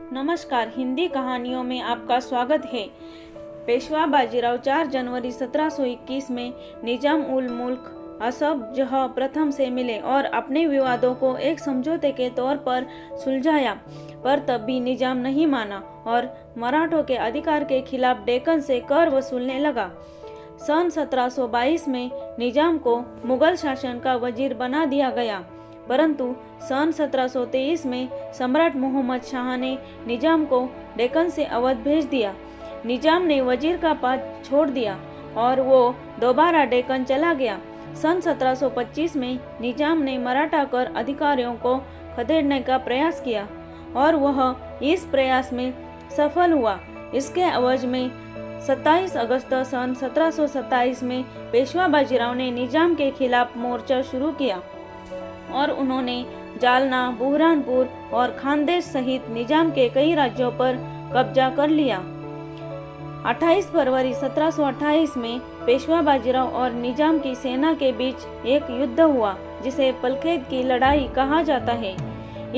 नमस्कार, हिंदी कहानियों में आपका स्वागत है। पेशवा बाजीराव 4 जनवरी 1721 में निजाम उल मुल्क असफ जह प्रथम से मिले और अपने विवादों को एक समझौते के तौर पर सुलझाया, पर तब भी निजाम नहीं माना और मराठों के अधिकार के खिलाफ डेक्कन से कर वसूलने लगा। सन 1722 में निजाम को मुगल शासन का वजीर बना दिया गया, परंतु सन 1723 में सम्राट मोहम्मद शाह ने निजाम को डेक्कन से अवध भेज दिया। निजाम ने वजीर का पद छोड़ दिया और वो दोबारा डेक्कन चला गया। सन 1725 में निजाम ने मराठा कर अधिकारियों को खदेड़ने का प्रयास किया और वह इस प्रयास में सफल हुआ। इसके एवज में 27 अगस्त सन 1727 में पेशवा बाजीराव ने निजाम के खिलाफ मोर्चा शुरू किया और उन्होंने जालना, बुरहानपुर और खानदेश सहित निजाम के कई राज्यों पर कब्जा कर लिया। 28 फरवरी 1728 में पेशवा बाजीराव और निजाम की सेना के बीच एक युद्ध हुआ, जिसे पलखेत की लड़ाई कहा जाता है।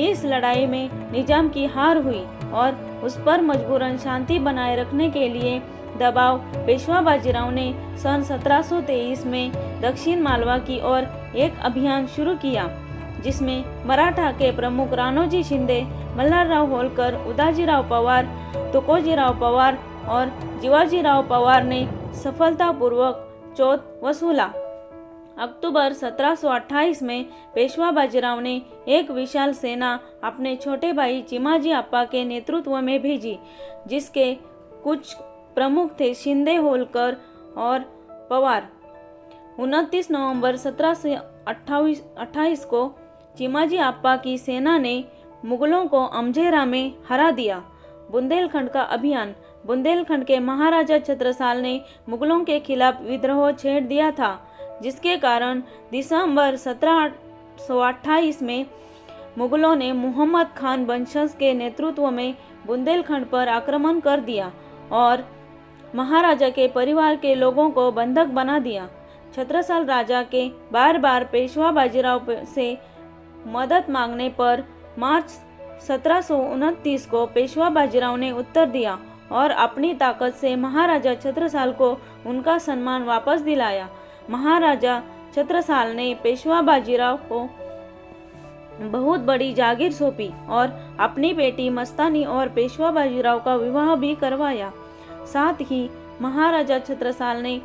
इस लड़ाई में निजाम की हार हुई और उस पर मजबूरन शांति बनाए रखने के लिए दबाव पेशवा बाजीराव ने सन 1723 में दक्षिण मालवा की ओर एक अभियान शुरू किया, जिसमें मराठा के प्रमुख राणोजी शिंदे, मल्हारराव होलकर, उदाजीराव पवार, तुकोजीराव पवार और जीवाजीराव पवार ने सफलतापूर्वक चौथ वसूला। अक्टूबर 1728 में पेशवा बाजीराव ने एक विशाल सेना अपने छोटे भाई चिमाजी अप्पा के नेतृत्व में भेजी, जिसके कुछ प्रमुख थे शिंदे, होलकर और पवार। 29 नवंबर 1728 को चिमाजी अप्पा की सेना ने मुगलों को अमझेरा में हरा दिया। बुंदेलखंड का अभियान। बुंदेलखंड के महाराजा छत्रसाल ने मुगलों के खिलाफ विद्रोह छेड़ दिया था, जिसके कारण दिसंबर 1728 में मुगलों ने मुहम्मद खान वंशज के नेतृत्व में बुंदेलखंड पर आक्रमण कर दिया और महाराजा के परिवार के लोगों को बंधक बना दिया। छत्रसाल राजा के बार बार पेशवा बाजीराव से मदद मांगने पर मार्च 1729 को पेशवा बाजीराव ने उत्तर दिया और अपनी ताकत से महाराजा छत्रसाल को उनका सम्मान वापस दिलाया। महाराजा छत्रसाल ने पेशवा बाजीराव को बहुत बड़ी जागीर सौंपी और अपनी बेटी मस्तानी और पेशवा बाजीराव का विवाह भी करवाया। साथ ही महाराजा छत्रसाल ने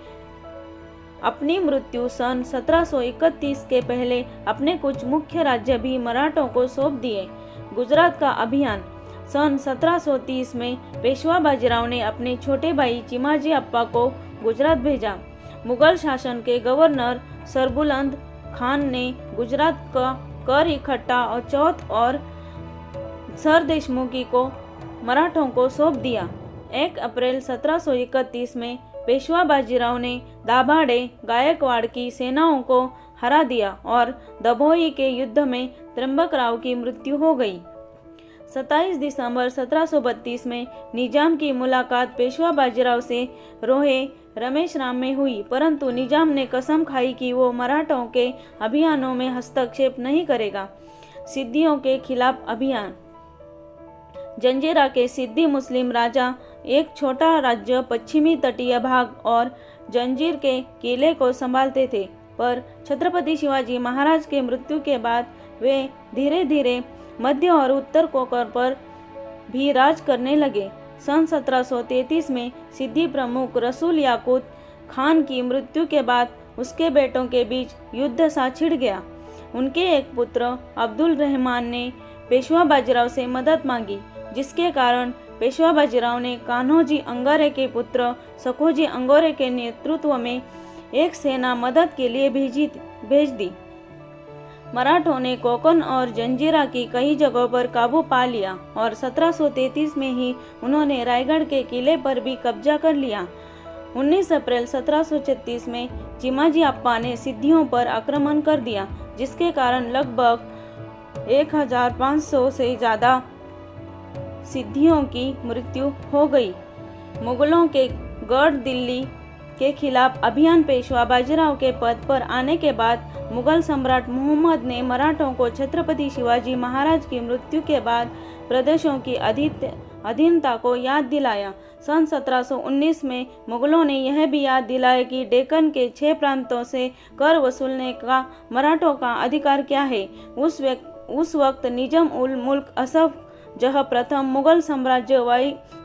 अपनी मृत्यु सन 1731 के पहले अपने कुछ मुख्य राज्य भी मराठों को सौंप दिए। गुजरात का अभियान। सन 1730 में पेशवा बाजीराव ने अपने छोटे भाई चिमाजी अप्पा को गुजरात भेजा। मुगल शासन के गवर्नर सरबुलंद खान ने गुजरात का कर इकट्ठा और चौथ और सर देशमुखी को मराठों को सौंप दिया। 1 अप्रैल 1731 में पेशवा बाजीराव ने दाभाडे गायकवाड़ की सेनाओं को हरा दिया और दभोई के युद्ध में त्र्यंबकराव की मृत्यु हो गई। 27 दिसंबर 1732 में निजाम की मुलाकात पेशवा बाजीराव से रोहे रमेशराम में हुई, परंतु निजाम ने कसम खाई कि वो मराठों के अभियानों में हस्तक्षेप नहीं करेगा। सिद्धियों के खिलाफ अभियान। जंजीरा के सिद्धी मुस्लिम राजा एक छोटा राज्य पश्चिमी तटीय भाग और जंजीर के किले को संभालते थे, पर छत्रपति शिवाजी महाराज के मृत्यु के बाद वे धीरे धीरे मध्य और उत्तर कोंकण पर भी राज करने लगे। सन 1733 में सिद्धी प्रमुख रसूल याकूत खान की मृत्यु के बाद उसके बेटों के बीच युद्ध सा छिड़ गया। उनके एक पुत्र अब्दुल रहमान ने पेशवा बाजीराव से मदद मांगी, जिसके कारण पेशवा बाजीराव ने कान्होजी अंगारे के पुत्र सखोजी अंगारे के नेतृत्व में एक सेना मदद के लिए भेज दी। मराठों ने कोंकण और जंजीरा की कई जगहों पर काबू पा लिया और 1733 में ही उन्होंने रायगढ़ के किले पर भी कब्जा कर लिया। 19 अप्रैल 1736 में चिमाजी अप्पा ने सिद्धियों पर आक्रमण कर दिया, जिसके कारण लगभग 1500 से ज़्यादा सिद्धियों की मृत्यु हो गई। मुगलों के गढ़ दिल्ली के खिलाफ अभियान। पेशवा बाजीराव के पद पर आने के बाद मुगल सम्राट मोहम्मद ने मराठों को छत्रपति शिवाजी महाराज की मृत्यु के बाद प्रदेशों की अधीनता को याद दिलाया। सन 1719 में मुगलों ने यह भी याद दिलाया कि डेक्कन के 6 प्रांतों से कर वसूलने का मराठों का अधिकार क्या है। उस वक्त निजाम उल मुल्क असफ जह प्रथम मुगल साम्राज्य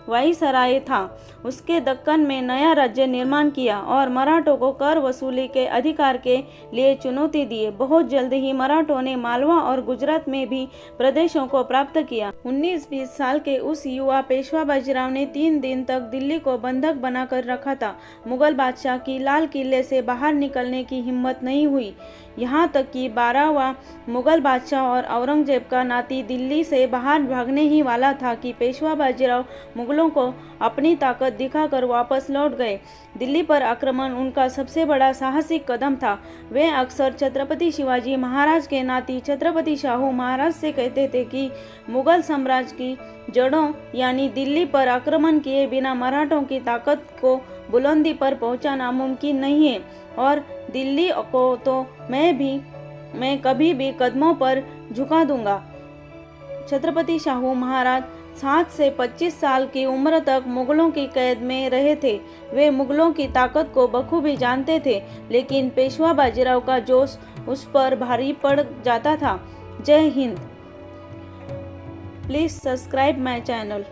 वायसराय था। उसके दक्कन में नया राज्य निर्माण किया और मराठों को कर वसूली के अधिकार के लिए चुनौती दी। बहुत जल्द ही मराठों ने मालवा और गुजरात में भी प्रदेशों को प्राप्त किया। 19-20 साल के उस युवा पेशवा बाजीराव ने 3 दिन तक दिल्ली को बंधक बनाकर रखा था। मुगल बादशाह की लाल किले से बाहर निकलने की हिम्मत नहीं हुई। यहाँ तक कि 12वां मुगल बादशाह और औरंगजेब का नाती दिल्ली से बाहर भागने ही वाला था कि पेशवा बाजीराव मुगलों को अपनी ताकत दिखाकर वापस लौट गए। दिल्ली पर आक्रमण उनका सबसे बड़ा साहसिक कदम था। वे अक्सर छत्रपति शिवाजी महाराज के नाती छत्रपति शाहू महाराज से कहते थे कि मुगल साम्राज्य की जड़ों यानी दिल्ली पर आक्रमण किए बिना मराठों की ताकत को बुलंदी पर पहुंचाना मुमकिन नहीं है और दिल्ली को तो मैं कभी भी कदमों पर झुका दूंगा। छत्रपति शाहू महाराज 7 से 25 साल की उम्र तक मुगलों की कैद में रहे थे। वे मुगलों की ताकत को बखूबी जानते थे, लेकिन पेशवा बाजीराव का जोश उस पर भारी पड़ जाता था। जय Hind. Please subscribe my channel.